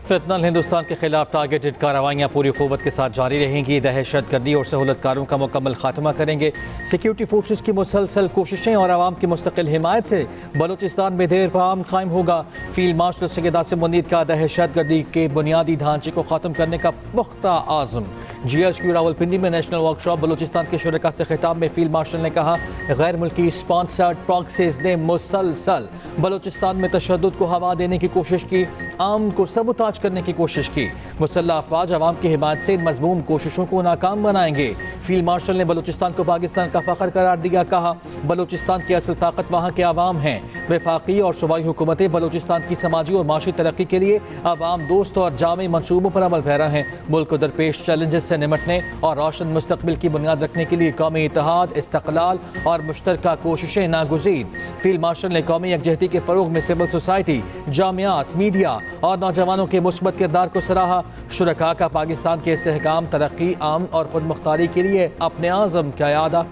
फितनल हिंदुस्तान के खिलाफ टारगेटेड कार्रवाइयाँ पूरी क़ुव्वत के साथ जारी रहेंगी। दहशतगर्दी और सहूलतकारों का मुकम्मल खात्मा करेंगे। सिक्योरिटी फोर्सेस की मुसलसल कोशिशें और आवाम की मुस्तकिल हिमायत से बलूचिस्तान में देर पाम कायम होगा। फील्ड मार्शल सैयद आसिम मुनीर का दहशतगर्दी के बुनियादी ढांचे को ख़त्म करने का पुख्ता आज़म। GHQ रावलपिंडी में नेशनल वर्कशॉप बलूचिस्तान के शुरका से खिताब में फील्ड मार्शल ने कहा, गैर मुल्की स्पॉन्सर्ड प्रॉक्सीज ने मुसलसल बलूचिस्तान में तशद्दुद को हवा देने की कोशिश की, आम को सबूताज करने की कोशिश की। मुसल्लह अफवाज अवाम की हिमायत से इन मज़मूम कोशिशों को नाकाम बनाएंगे। फील्ड मार्शल ने बलूचिस्तान को पाकिस्तान का फ़ख्र करार दिया। कहा, बलूचिस्तान की असल ताकत वहाँ के अवाम हैं। वफाकी और सूबाई हुकूमतें बलूचिस्तान की समाजी और माशी तरक्की के लिए अवाम दोस्त और जामे मनसूबों पर अमल पैरा हैं। मुल्क को दरपेश चैलेंजेस से निमटने और रोशन मुस्तकबिल की बुनियाद रखने के लिए कौमी इत्तेहाद, इस्तक़लाल और मुश्तरका कोशिशें नागुज़ीर। फील्ड मार्शल ने कौमी यकजहती के फ़रोग़ में सिविल सोसाइटी, जामियात, मीडिया और नौजवानों के मुस्बत किरदार को सराहा। शुरका का पाकिस्तान के इस्तेहकाम, तरक्की, अमन और खुद मुख्तारी के लिए अपने आज़म का यादा।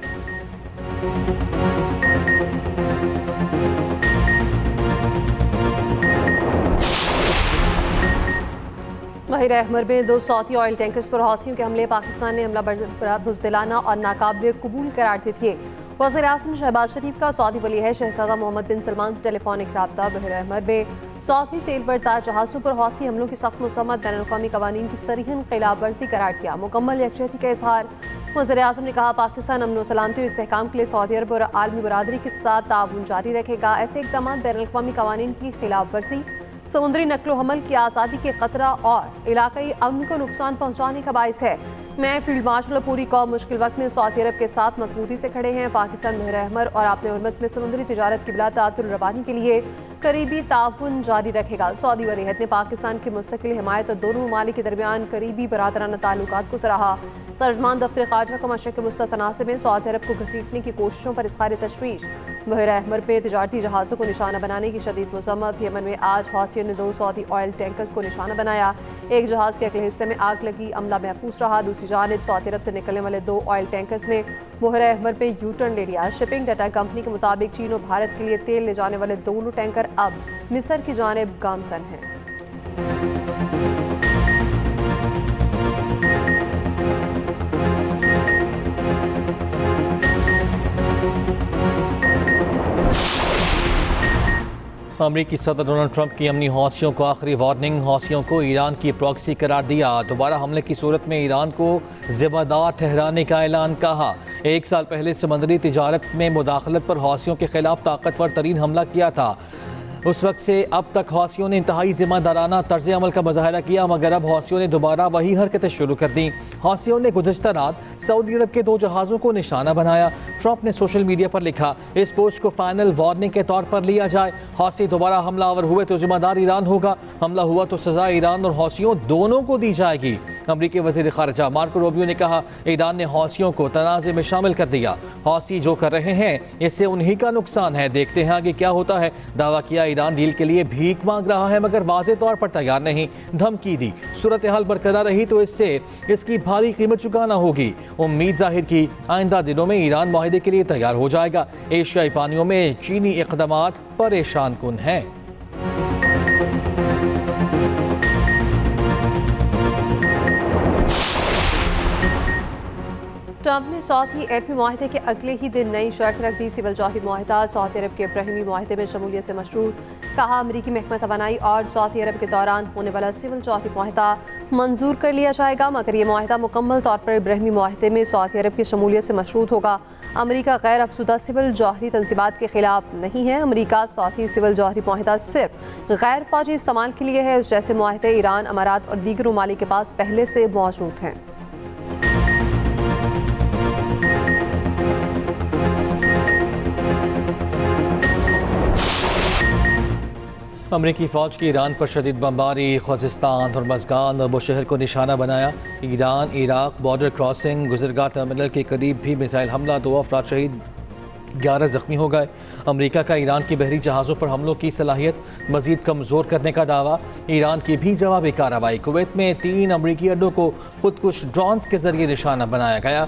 बहर अहमर में 2 सऊदी ऑयल टैंकर्स पर हौसियों के हमले। पाकिस्तान ने हमला बड़ा बुज़दिलाना और नाकाबिल कबूल करार दिए। वज़ीर आज़म शहबाज शरीफ का सऊदी वली है शहज़ादा मोहम्मद बिन सलमान से टेलीफोनिक रब्ता। बहर अहमर में सऊदी तेल बरदार जहाज़ों पर हौसी हमलों की सख्त मुसम्मत बैनुल-अक़वामी कवानीन की सरीहन खिलाफ वर्जी करार दिया। मुकम्मल यकजहती का इज़हार। वज़ीर आज़म ने कहा, पाकिस्तान अमन व सलामती और इस्तेहकाम के लिए सऊदी अरब और आलमी बरादरी के साथ ताउन जारी रखेगा। ऐसे इक़दाम बैनुल-अक़वामी कवानीन की खिलाफ वर्जी, समुद्री नकलो हमल की आज़ादी के खतरा और इलाकाई अमन को नुकसान पहुँचाने का बाइस है। मैं फील्ड मार्शल और पूरी कौम मुश्किल वक्त में सऊदी अरब के साथ मजबूती से खड़े हैं। पाकिस्तान बहर अहमर और आपने हरमस में समुद्री तिजारत की बिला तातुल रवानी के लिए करीबी ताउन जारी रखेगा। सऊदी वलीअहद ने पाकिस्तान की मुस्तकिल हिमायत और दोनों ममालिक के दरमियान करीबी बरादराना ताल्लुकात को सराहा। तर्जमान दफ्तर ख़ारजा का मशरक़ मुस्त तनासिब में सऊदी अरब को घसीटने की कोशिशों पर इज़हार तशवीश। बहर अहमर पे तिजारती जहाज़ों को निशाना बनाने की शदीद मज़म्मत। यमन में आज हौसियों ने 2 सऊदी ऑयल टैंकर्स को निशाना बनाया। एक जहाज़ के अगले हिस्से में आग लगी, अमला महफूज रहा। दूसरी जानिब सऊदी अरब से निकलने वाले 2 ऑयल टैंकर्स ने बहर अहमर पे यू टर्न ले लिया। शिपिंग डाटा कंपनी के मुताबिक चीन और भारत के लिए तेल ले जाने वाले दोनों टैंकर अब मिस्र की जानिब गामजन हैं। अमरीकी सदर डोनाल्ड ट्रंप की अमनी हौसियों को आखिरी वार्निंग। हौसियों को ईरान की प्रॉक्सी करार दिया। दोबारा हमले की सूरत में ईरान को ज़िम्मेदार ठहराने का ऐलान। कहा, 1 साल पहले समंदरी तिजारत में मुदाखलत पर हौसियों के खिलाफ ताकतवर तरीन हमला किया था। उस वक्त से अब तक हौसियों ने इंतहाई ज़िम्मेदाराना तर्ज अमल का मुजाहरा किया, मगर अब हौसियों ने दोबारा वही हरकतें शुरू कर दी। हौसियों ने गुज़श्ता रात सऊदी अरब के 2 जहाज़ों को निशाना बनाया। ट्रंप ने सोशल मीडिया पर लिखा, इस पोस्ट को फाइनल वार्निंग के तौर पर लिया जाए। हौसी दोबारा हमलावर हुए तो जिम्मेदार ईरान होगा, हमला हुआ तो सज़ा ईरान और हौसियों दोनों को दी जाएगी। अमरीकी वज़ीर ख़ारिजा मार्को रूबियो ने कहा, ईरान ने हौसियों को तनाज़े में शामिल कर दिया। हौसी जो कर रहे हैं इससे उन्हीं का नुकसान है। देखते हैं आगे क्या होता है। दावा किया, ईरान डील के लिए भीख मांग रहा है मगर वाज़े तौर पर तैयार नहीं। धमकी दी, सूरत हाल बरकरार रही तो इससे इसकी भारी कीमत चुकाना होगी। उम्मीद जाहिर की, आइंदा दिनों में ईरान मुआहदे के लिए तैयार हो जाएगा। एशियाई पानियों में चीनी इक़दामात परेशान कुन हैं। ट्रंप ने सऊदी एटमी मुआहदे के अगले ही दिन नई शर्त रख दी। सिविल जौहरी मुआहदा सऊदी अरब के इब्राहिमी मुआहदे में शमूलियत से मशरूत। कहा, अमरीकी महकमा तवानाई और सऊदी अरब के दौरान होने वाला सिविल जौहरी मुआहदा मंजूर कर लिया जाएगा, मगर यह मुआहदा मुकम्मल तौर पर इब्राहिमी मुआहदे में सऊदी अरब की शमूलियत से मशरूत होगा। अमरीका गैर अफसुदा सिविल जौहरी तंजीबात के खिलाफ नहीं है। अमरीका सऊदी सिविल जौहरी मुआहदा सिर्फ गैर फौजी इस्तेमाल के लिए है। जैसे मुआहदे ईरान, अमारात और दीगर ममालिक के पास पहले से मौजूद हैं। अमरीकी फ़ौज की ईरान पर शदीद बमबारी। ख़ुज़िस्तान और मज़गान और बुशहर को निशाना बनाया। ईरान इराक़ बॉर्डर क्रॉसिंग गुज़रगाह टर्मिनल के करीब भी मिसाइल हमला, 2 अफराद शहीद, 11 ज़ख्मी हो गए। अमरीका का ईरान की बहरी जहाज़ों पर हमलों की सलाहियत मज़ीद कमज़ोर करने का दावा। ईरान की भी जवाबी कार्रवाई। कुवैत में 3 अमरीकी अड्डों को खुदकुश ड्रोन्स के ज़रिए निशाना बनाया गया।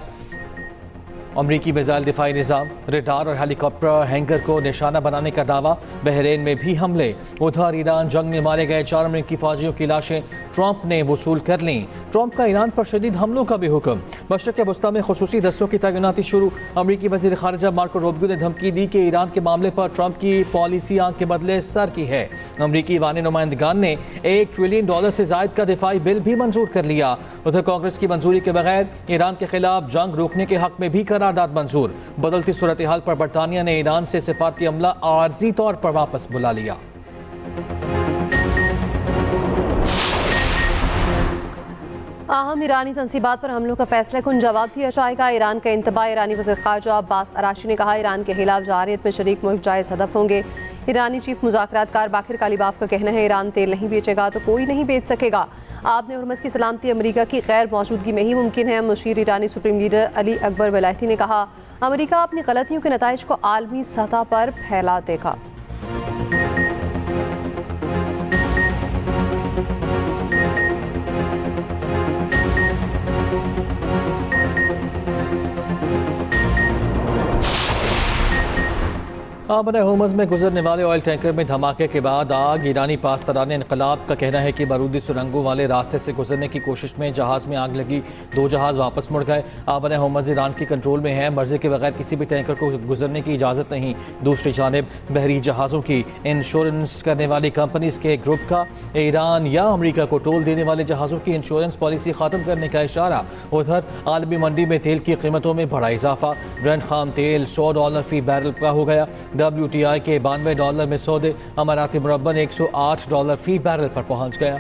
अमरीकी मिसाइल दिफाई निज़ाम, रडार और हेलीकॉप्टर हैंगर को निशाना बनाने का दावा। बहरीन में भी हमले। उधर ईरान जंग में मारे गए 4 अमरीकी फौजियों की लाशें ट्रंप ने वसूल कर लीं। ट्रंप का ईरान पर शदीद हमलों का भी हुक्म। मशरक़ वस्ता में खुसूसी दस्तों की तैनाती शुरू। अमरीकी वज़ीर ख़ारिजा मार्को रूबियो ने धमकी दी कि ईरान के मामले पर ट्रंप की पॉलिसी आंख के बदले सर की है। अमरीकी ईवानी नुमाइंदगान ने $1 ट्रिलियन से ज़ायद का दिफाई बिल भी मंजूर कर लिया। उधर कांग्रेस की मंजूरी के बगैर ईरान के खिलाफ जंग रोकने के हक में भी करारदाद मंजूर। बदलती सूरत हाल पर बरतानिया ने ईरान से सिफारती अमला आर्जी तौर पर वापस बुला लिया। अहम ईरानी तनसीबात पर हमलों का फैसला कुन जवाब दिया जाएगा। ईरान का इंतबा। ईरानी वज़ीर ख़ारजा अब्बास अराशी ने कहा, ईरान के खिलाफ जारियत में शरीक मुल्क जायज़ हदफ होंगे। ईरानी चीफ मुज़ाकरातकार बाकिर कालीबाफ का कहना है, ईरान तेल नहीं बेचेगा तो कोई नहीं बेच सकेगा। आपने हुर्मुज़ की सलामती अमरीका की गैर मौजूदगी में ही मुमकिन है। मुशीर ईरानी सुप्रीम लीडर अली अकबर वलायती ने कहा, अमरीका अपनी गलतियों के नताइज को आलमी सतह पर फैला देगा। आबन होर्मुज़ में गुजरने वाले ऑयल टैंकर में धमाके के बाद आग। ईरानी पासदारान इनकलाब का कहना है कि बारूदी सुरंगों वाले रास्ते से गुजरने की कोशिश में जहाज़ में आग लगी। 2 जहाज़ वापस मुड़ गए। आबन होर्मुज़ ईरान की कंट्रोल में है। मर्जी के बगैर किसी भी टैंकर को गुजरने की इजाज़त नहीं। दूसरी जानिब बहरी जहाज़ों की इंश्योरेंस करने वाली कंपनीज के ग्रुप का ईरान या अमरीका को टोल देने वाले जहाज़ों की इंश्योरेंस पॉलिसी ख़त्म करने का इशारा। उधर आलमी मंडी में तेल की कीमतों में बड़ा इजाफा। ब्रेंट खाम तेल $100 फी बैरल का हो गया। WTI के $92 में सौदे। अमाराती मुरब्बन $108 फी बैरल पर पहुंच गया।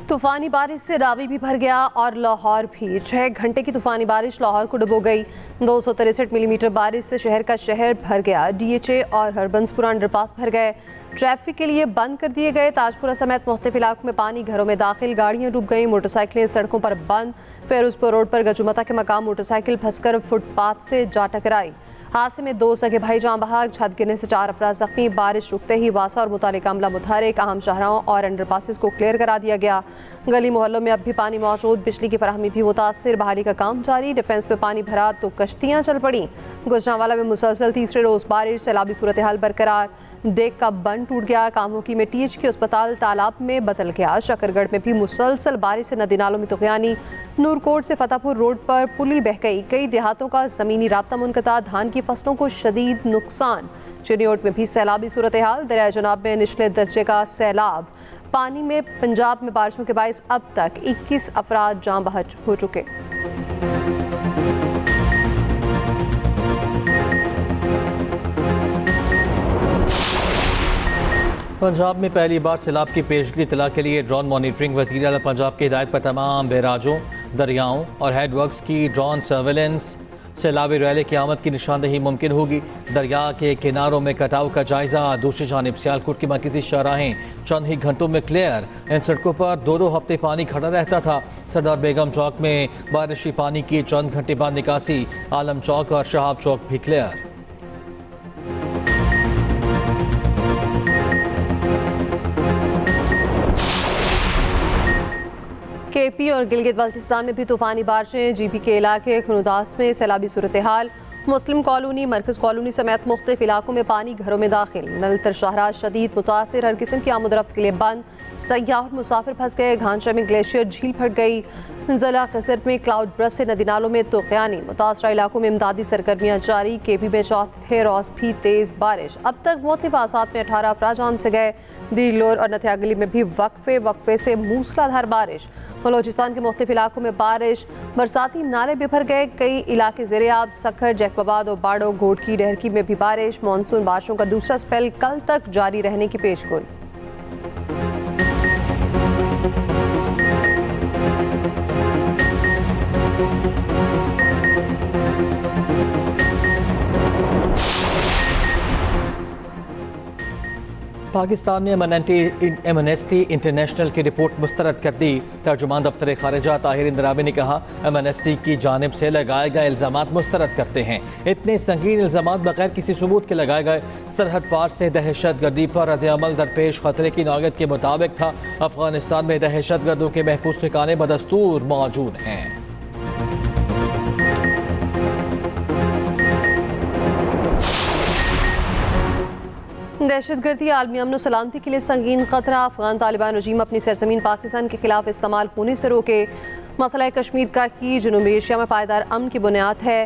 तूफानी बारिश से रावी भी भर गया और लाहौर भी। 6 घंटे की तूफानी बारिश लाहौर को डुबो गई। 263 मिलीमीटर बारिश से शहर का शहर भर गया। DHA और हरबंसपुरा अंडरपास भर गए। ट्रैफिक के लिए बंद कर दिए गए। ताजपुरा समेत मुख्तलिफ इलाकों में पानी, घरों में दाखिल, गाड़ियां डूब गई। मोटरसाइकिलें सड़कों पर बंद। फेरोजपुर रोड पर गजुमता के मकाम मोटरसाइकिल फंसकर फुटपाथ से जा टकराई। हादसे में 2 सगे भाई जान बहक। छत गिरने से 4 अफराद जख्मी। बारिश रुकते ही वासा और मुतालिका अमला मुतहरिक। अहम शाहराहों और अंडरपासेस को क्लियर करा दिया गया। गली मोहल्लों में अब भी पानी मौजूद। बिजली की फराहमी भी मुतासर। बहाली का काम जारी। डिफेंस में पानी भरा तो कश्तियाँ चल पड़ी। गुजरांवाला में मुसलसल तीसरे रोज बारिश। सैलाबी सूरत हाल बरकरार। डेक का बंद टूट गया। कामोकी में THK अस्पताल तालाब में बदल गया। शकरगढ़ में भी मुसलसल बारिश से नदी नालों में तुगयानी। नूरकोट से फतेहपुर रोड पर पुली बह गई। कई देहातों का ज़मीनी राब्ता मुनक़ता। धान की फसलों को शदीद नुकसान। चिनियोट में भी सैलाबी सूरत हाल। दरिया जनाब में निचले दर्जे का सैलाब। पानी में पंजाब में बारिशों के बायस अब तक 21 अफराद जान बहक हो चुके। पंजाब में पहली बार सैलाब की पेशगी इतला के लिए ड्रोन मॉनिटरिंग। वज़ीर आला पंजाब की हिदायत पर तमाम बैराजों, दरियाओं और हेडवर्क्स की ड्रोन सर्वेलेंस। सैलाबी रैली की आमद की निशानदही मुमकिन होगी। दरिया के किनारों में कटाव का जायजा। दूसरी जानिब सियालकोट की मरकजी शाहराहें चंद ही घंटों में क्लियर। इन सड़कों पर 2-2 हफ्ते पानी खड़ा रहता था। सरदार बेगम चौक में बारिशी पानी की चंद घंटे बाद निकासी। आलम चौक और शहाब चौक भी क्लियर। KP और गिलगित बल्तिस्तान में भी तूफानी बारिशें। GB के इलाके खुनुदास में सैलाबी सूरत हाल। मुस्लिम कॉलोनी, मरकज़ कॉलोनी समेत मुख्तलिफ इलाकों में पानी, घरों में दाखिल। नलतर शाहरा शदीद मुतासिर। हर किस्म की आमदरफ्त के लिए बंद। सयाह और मुसाफिर फंस गए। घांचा में ग्लेशियर झील फट गई। ज़िला कसर में क्लाउड ब्रस्ट से नदी नालों में तुग़यानी। मुतासरा इलाकों में इमदादी सरगर्मियाँ जारी। KP में चौथे रोज़ भी तेज़ बारिश। अब तक मुख्तलिफ हादसात में 18 अफराद जान से गए। दिलोर और नथियागली में भी वक्फे से मूसलाधार बारिश। बलोचिस्तान के मुख्तलिफ इलाकों में बारिश। बरसाती नाले बिफर गए। कई इलाके ज़ेरे-आब। सखर, जैकबाबाद और बाड़ो, घोटकी, डहरकी में भी बारिश। मानसून बारिशों का दूसरा स्पेल कल तक जारी रहने की पेशगोई। पाकिस्तान ने एमनेस्टी इंटरनेशनल की रिपोर्ट मुस्तरद कर दी। तर्जुमान दफ्तर खारिजा ताहिर इंदराबी ने कहा, एमनेस्टी की जानिब से लगाए गए इल्ज़ामात मुस्तरद करते हैं। इतने संगीन इल्ज़ामात बगैर किसी सबूत के लगाए गए। सरहद पार से दहशत गर्दी पर रद्द-ए-अमल दरपेश खतरे की नौयत के मुताबिक था। अफगानिस्तान में दहशत गर्दों के महफूज ठिकाने बदस्तूर मौजूद हैं। दहशतगर्दी आलमी अमन सलामती के लिए संगीन खतरा। अफगान तालिबान रजीम अपनी सरजमीन पाकिस्तान के खिलाफ इस्तेमाल होने से रोके। मसला कश्मीर का की जनूबी एशिया में पायदार अमन की बुनियाद है।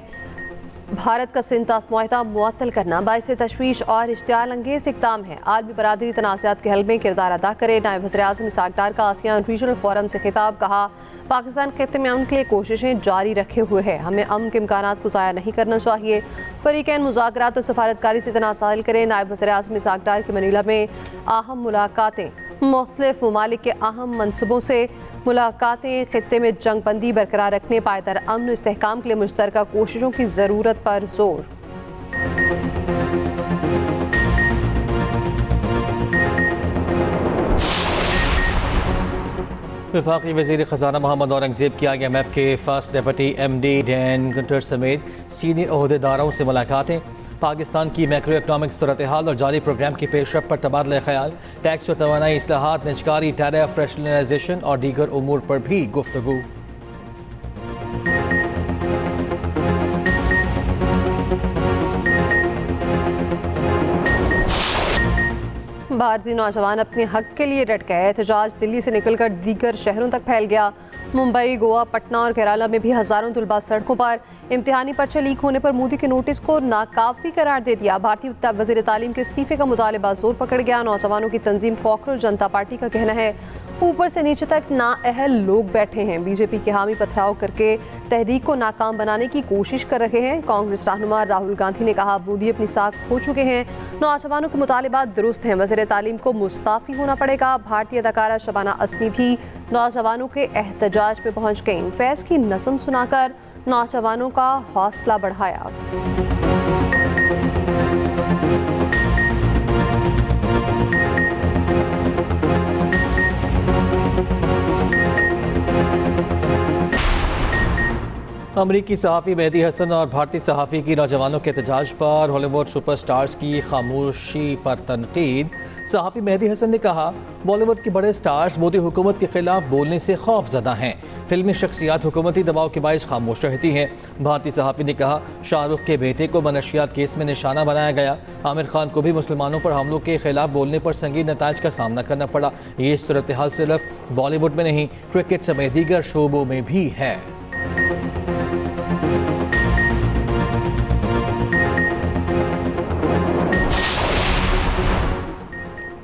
भारत का सिंतास मुआहदा मुअत्तल करना बाइस तशवीश और इश्तियाल अंगेज इक़दाम है। आलमी बरादरी तनाज़ात के हल में किरदार अदा करे। नायब वज़ीर-ए-आज़म इसहाक़ डार का आसियान रीजनल फोरम से खिताब। कहा, पाकिस्तान खित्ते में अमन के लिए कोशिशें जारी रखे हुए है। हमें अमन के इम्कानात को ज़ाया नहीं करना चाहिए। फ़रीक़ैन मुज़ाकरात और सफारतकारी से तनाज़ करें। नायब वज़ीर-ए-आज़म इसहाक़ डार की मनीला में अहम मुलाकातें। मुख्तलिफ ममालिक के अहम मनसूबों से मुलाकातें। खित्ते में जंग बंदी बरकरार रखने, पायदार अमन इस्तेहकाम के लिए मुश्तरका कोशिशों की ज़रूरत पर जोर। वफाकी वज़ीर ख़ज़ाना मोहम्मद औरंगज़ेब की IMF के first deputy MD Dan Gunter समेत सीनियर ओहदेदारों से मुलाकातें। पाकिस्तान की मैक्रो इकनॉमिक सूरत हाल और जारी प्रोग्राम की पेशरफ पर तबादला ख्याल। टैक्स और तवानाई इस्लाहात, निजकारी, टैरिफ रैशनलाइजेशन और दीगर उमूर पर भी गुफ्तगू। भारतीय नौजवान अपने हक के लिए डट गए। एहतजाज दिल्ली से निकलकर दीगर शहरों तक फैल गया। मुंबई, गोवा, पटना और केरला में भी हजारों तलबा सड़कों पर। इम्तिहानी पर्चे लीक होने पर मोदी के नोटिस को नाकाफी करार दे दिया। भारतीय वज़ीर तालीम के इस्तीफे का मुतालबा जोर पकड़ गया। नौजवानों की तंजीम खोखर जनता पार्टी का कहना है ऊपर से नीचे तक नाअहल लोग बैठे हैं। बीजेपी के हामी पथराव करके तहरीक को नाकाम बनाने की कोशिश कर रहे हैं। कांग्रेस रहनुमा राहुल गांधी ने कहा, मोदी अपनी साख खो चुके हैं। नौजवानों के मुतालिबात दुरुस्त हैं। वज़ीर तालीम को मुस्ताफ़ी होना पड़ेगा। भारतीय अदाकारा शबाना आज़मी भी नौजवानों के एहतजाज में पहुंच गईं। फैज़ की नस्म सुनाकर नौजवानों का हौसला बढ़ाया। अमरीकी सहाफ़ी मेहदी हसन और भारतीय सहाफ़ी की नौजवानों के एहतजाज पर हॉलीवुड सुपरस्टार्स की खामोशी पर तनकीद। सहाफ़ी मेहदी हसन ने कहा, बॉलीवुड के बड़े स्टार्स मोदी हुकूमत के खिलाफ बोलने से खौफजदा हैं। फिल्मी शख्सियात हुकूमती दबाव के बायस खामोश रहती हैं। भारतीय सहाफ़ी ने कहा, शाहरुख के बेटे को मनशियात केस में निशाना बनाया गया। आमिर खान को भी मुसलमानों पर हमलों के खिलाफ बोलने पर संगीन नताइज का सामना करना पड़ा। ये सूरत हाल सिर्फ बॉलीवुड में नहीं, क्रिकेट समेत दीगर शोबों में भी है।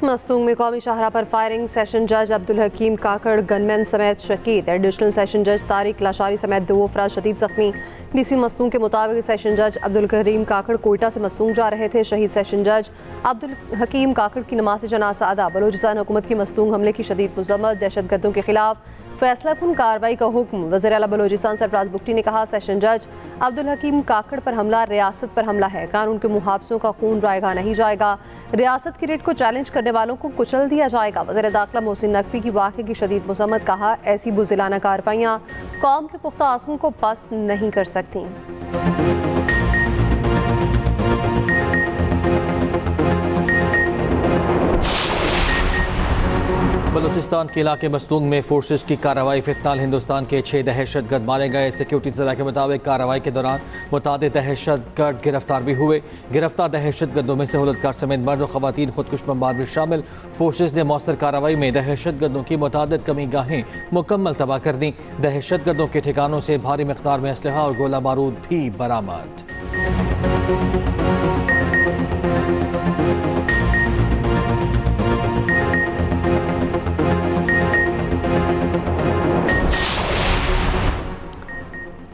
मस्तूंग में कौमी शाहरा पर फायरिंग। सेशन जज अब्दुल हकीम काकड़ गनमैन समेत शहीद। एडिशनल सेशन जज तारिक लाशारी समेत 2 अफराद शदीद जख्मी। DC मस्तूंग के मुताबिक सेशन जज अब्दुल करीम काकड़ कोयटा से मस्तूंग जा रहे थे। शहीद सेशन जज अब्दुल हकीम काकड़ की नमाज जनाज़ा अदा। बलूचिस्तान हुकूमत की मस्तूंग हमले की शदीद मज़म्मत। दहशतगर्दों के खिलाफ फैसला कुन कार्रवाई का हुक्म। वज़ीर आला बलूचिस्तान सरफराज बुगटी ने कहा, सेशन जज अब्दुल हकीम काकड़ पर हमला रियासत पर हमला है। कानून के मुहाफ़िज़ों का खून रायगा नहीं जाएगा। रियासत की रेट को चैलेंज करने वालों को कुचल दिया जाएगा। वज़ीर दाखिला मोहसिन नकवी की वाक़े की शदीद मज़म्मत। कहा, ऐसी बुज़दिलाना कार्रवाइयाँ कौम के पुख्ता आज़म को पस्त नहीं कर सकती। बलूचिस्तान के इलाके मस्तूंग में फोर्सेस की कार्रवाई। फिलहाल हिंदुस्तान के 6 दहशतगर्द मारे गए। सिक्योरिटी ज़रा के मुताबिक कार्रवाई के दौरान मुतादिद दहशतगर्द गिरफ्तार भी हुए। गिरफ्तार दहशतगर्दों में सहूलतकार समेत मर्द और ख़वातीन खुदकुश बमबार भी शामिल। फोर्सेस ने मौसर कार्रवाई में दहशतगर्दों की मुतादिद कमी गाहें मुकम्मल तबाह कर दी। दहशतगर्दों के ठिकानों से भारी मकदार में असलहा और गोला बारूद भी बरामद।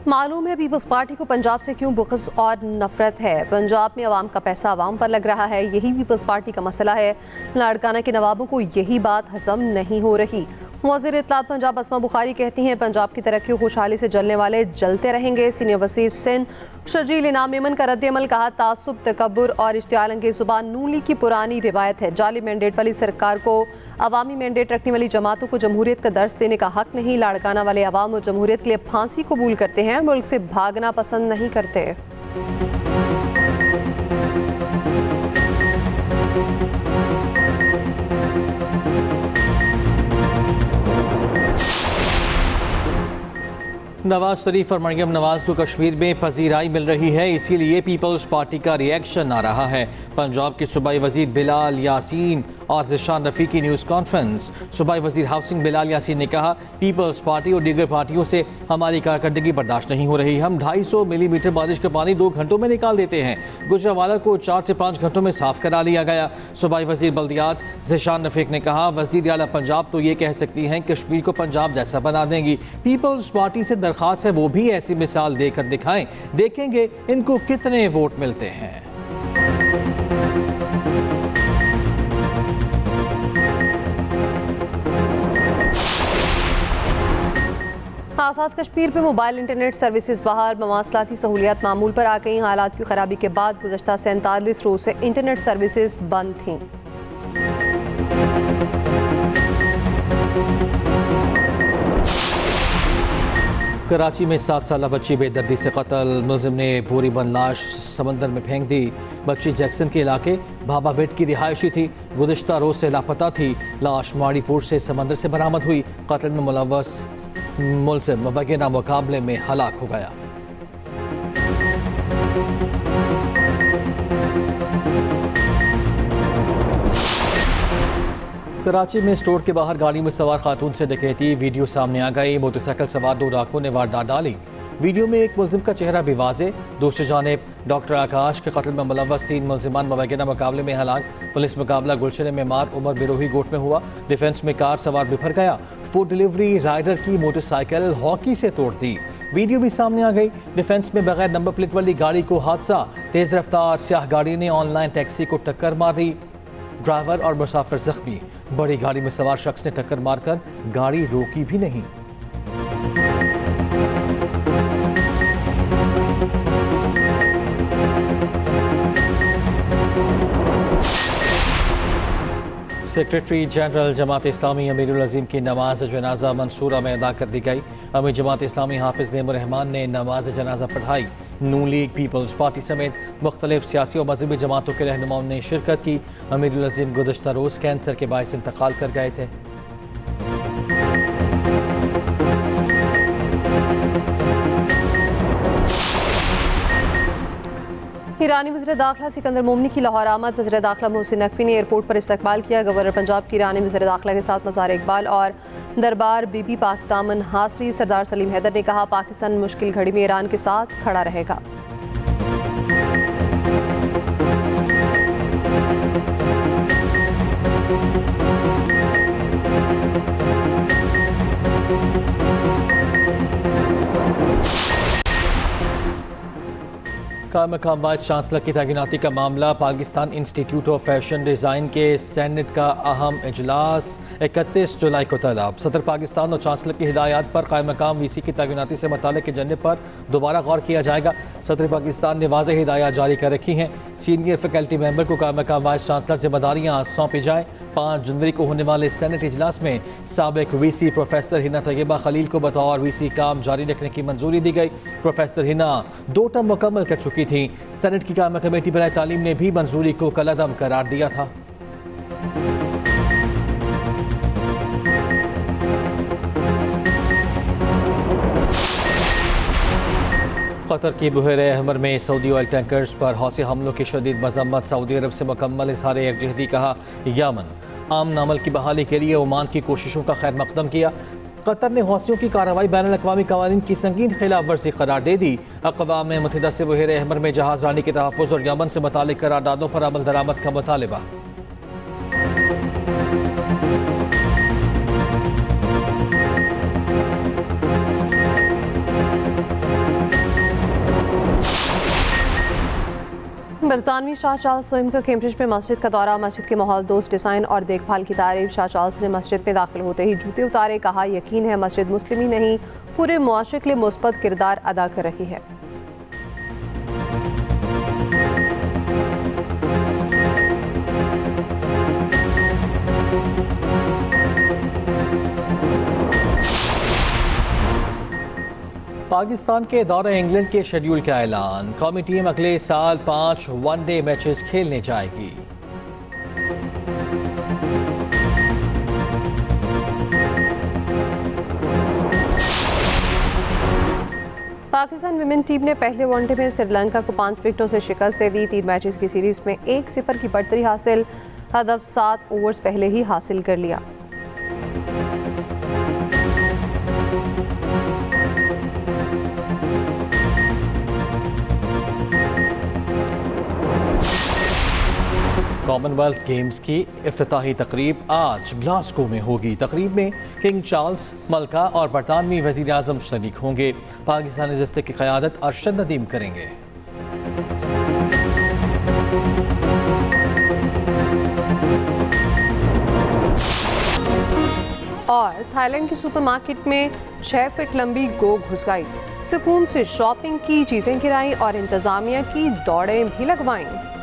मालूम है पीपल्स पार्टी को पंजाब से क्यों बुग़्ज़ और नफरत है। पंजाब में आवाम का पैसा आवाम पर लग रहा है, यही पीपल्स पार्टी का मसला है। लाड़काना के नवाबों को यही बात हज़म नहीं हो रही। वज़ीर इत्तलात पंजाब अस्मा बुखारी कहती हैं पंजाब की तरक्की खुशहाली से जलने वाले जलते रहेंगे। सीनियर वज़ीर सिंध शर्जील इनाम मेमन का रद्द-ए-अमल, कहा तासुब, तकब्बुर और इश्तियाल अंगेज़ ज़ुबान नून लीग की पुरानी रिवायत है। जाली मैंडेट वाली सरकार को अवामी मैंडेट रखने वाली जमातों को जमहूरियत का दर्स देने का हक नहीं। लाड़काना वाले अवाम और जमहूरियत के लिए फांसी कबूल करते हैं, मुल्क से भागना पसंद नहीं करते। नवाज शरीफ और मरियम नवाज को कश्मीर में पजीराई मिल रही है, इसीलिए पीपल्स पार्टी का रिएक्शन आ रहा है। पंजाब के सूबाई वजीर बिलाल यासीन और ज़िशान रफ़ी की न्यूज़ कॉन्फ्रेंस। सूबाई वजीर हाउसिंग बिलाल यासीन ने कहा, पीपल्स पार्टी और दीगर पार्टियों से हमारी कारकर्दगी बर्दाश्त नहीं हो रही। हम 250 मिलीमीटर बारिश का पानी 2 घंटों में निकाल देते हैं। गुजरावाला को 4 से 5 घंटों में साफ करा लिया गया। सूबाई वजीर बल्दियात ज़िशान रफ़ीक ने कहा, वज़ीर आला पंजाब तो ये कह सकती हैं कश्मीर को पंजाब जैसा बना देंगी। पीपल्स पार्टी से दरख्वास्त है वो भी ऐसी मिसाल देकर दिखाएं, देखेंगे इनको कितने वोट मिलते हैं। आज़ाद कश्मीर में मोबाइल इंटरनेट सर्विसेज बहाल, मवासलाती सहूलियात मामूल पर आ गई। हालात की खराबी के बाद गुज़श्ता 47 रोज से इंटरनेट सर्विसेज बंद थीं। कराची में 7 साला बच्ची बेदर्दी से कत्ल, मुलजिम ने पूरी बंद लाश समंदर में फेंक दी। बच्ची जैक्सन के इलाके बाबा बेट की रिहायशी थी, गुज़श्ता रोज से लापता थी। लाश माड़ीपुर से समंदर से बरामद हुई। कत्ल में मुलव्वस मुलजिम मुबैना मुकाबले में हलाक हो गया। कराची में स्टोर के बाहर गाड़ी में सवार खातून से डकैती, वीडियो सामने आ गई। मोटरसाइकिल सवार 2 डाकुओं ने वारदात डाली। वीडियो में एक मुलजिम का चेहरा भी वाज़े। दूसरी जानिब डॉक्टर आकाश के कत्ल में मुलव्वस 3 मुलजिमान मुबैना मुकाबले में हलाक। पुलिस मुकाबला गुलशन मेमार उमर बिरोही गोट में हुआ। डिफेंस में कार सवार बिफर गया। फूड डिलीवरी राइडर की मोटरसाइकिल हॉकी से तोड़ दी। वीडियो भी सामने आ गई। डिफेंस में बगैर नंबर प्लेट वाली गाड़ी को हादसा, तेज रफ्तार स्याह गाड़ी ने ऑनलाइन टैक्सी को टक्कर मार दी। ड्राइवर और मुसाफिर जख्मी। बड़ी गाड़ी में सवार शख्स ने टक्कर मारकर गाड़ी रोकी भी नहीं। सेक्रेटरी जनरल जमात इस्लामी अमीरुल अजीम की नमाज जनाजा मंसूरा में अदा कर दी गई। अमीर जमात इस्लामी हाफिज नेमुर रहमान ने नमाज जनाजा पढ़ाई। नून लीग, पीपल्स पार्टी समेत मुख्तलिफ सियासी और मजहबी जमातों के रहनुमाओं ने शिरकत की। अमीरुल अजीम गुज़श्ता रोज़ कैंसर के बायस इंतकाल कर गए थे। ईरानी वज़ीर दाखिला सिकंदर मोमनी की लाहौर आमद। वज़ीर दाखिला मोहसिन नकवी ने एयरपोर्ट पर इस्तकबाल किया। गवर्नर पंजाब की ईरानी वज़ीर दाखिला के साथ मज़ार इकबाल और दरबार बीबी पाक दामन हाज़री। सरदार सलीम हैदर ने कहा, पाकिस्तान मुश्किल घड़ी में ईरान के साथ खड़ा रहेगा। मकाम वाइस चांसलर की तैनाती का मामला, Pakistan institute of fashion design के सेनेट का अहम इजलास 31 जुलाई को तलब। सदर पाकिस्तान और चांसलर की हिदायत पर कायम मकाम वीसी की तैनाती से मुताल्लिक़ एजेंडे पर दोबारा गौर किया जाएगा। सदर पाकिस्तान ने वाज़ेह हिदायत जारी कर रखी हैं। सीनियर फैकल्टी मेंबर को कायम मकाम वाइस चांसलर जिम्मेदारियाँ सौंपी जाएँ। 5 जनवरी को होने वाले सेनेट इजलास में साबिक वीसी प्रोफेसर हिना तैयबा खलील को बतौर वीसी काम जारी रखने की मंजूरी दी गई। प्रोफेसर हिना 2 टर्म मुकम्मल कर चुकी थी। सेनेट की कायम कमेटी बराए तालीम ने भी मंजूरी को कलअदम करार दिया था। कतर की बुहर अहमर में सऊदी ऑयल टैंकर्स पर हौसी हमलों की शदीद मजम्मत। सऊदी अरब से मुकम्मल इज़हार यकजहती कहा। यमन आमन अमल की बहाली के लिए ओमान की कोशिशों का खैर मकदम किया। कतर ने हौसियों की कार्रवाई बैनुल अक़वामी कवानीन की संगीन खिलाफ वर्जी करार दे दी। अक़वाम मुत्तहिदा से बुहर अहमर में जहाज़ रानी के तहफ़्फ़ुज़ और यमन से मुतालिक करारदादों पर अमल दरामद का मुतालिबा। बरतानवी शाह चार्ल्स स्वयं का कैम्ब्रिज में मस्जिद का दौरा, मस्जिद के माहौल दोस्त डिज़ाइन और देखभाल की तारीफ। शाह चार्ल्स ने मस्जिद में दाखिल होते ही जूते उतारे, कहा यकीन है मस्जिद मुस्लिम ही नहीं पूरे मुआशरे के लिए मुस्बत किरदार अदा कर रही है। पाकिस्तान के दौरे इंग्लैंड के शेड्यूल का ऐलान, कौमी टीम अगले साल 5 वनडे मैचेस खेलने जाएगी। पाकिस्तान विमेन टीम ने पहले वनडे में श्रीलंका को 5 विकेटों से शिकस्त दे दी। 3 मैचेस की सीरीज में 1-0 की बढ़तरी हासिल, हदफ 7 ओवर्स पहले ही हासिल कर लिया। कॉमनवेल्थ गेम्स की इफ्तिताही तकरीब आज ग्लासगो में होगी। तकरीब में किंग चार्ल्स, मलका और बरतानवी वज़ीर आज़म शरीक होंगे। पाकिस्तानी दस्ते की क़यादत अरशद नदीम करेंगे। और थाईलैंड की सुपरमार्केट में 6 फीट लंबी गो घुस गई। सुकून से शॉपिंग की, चीज़ें गिराई और इंतज़ामिया की दौड़ें भी लगवाईं।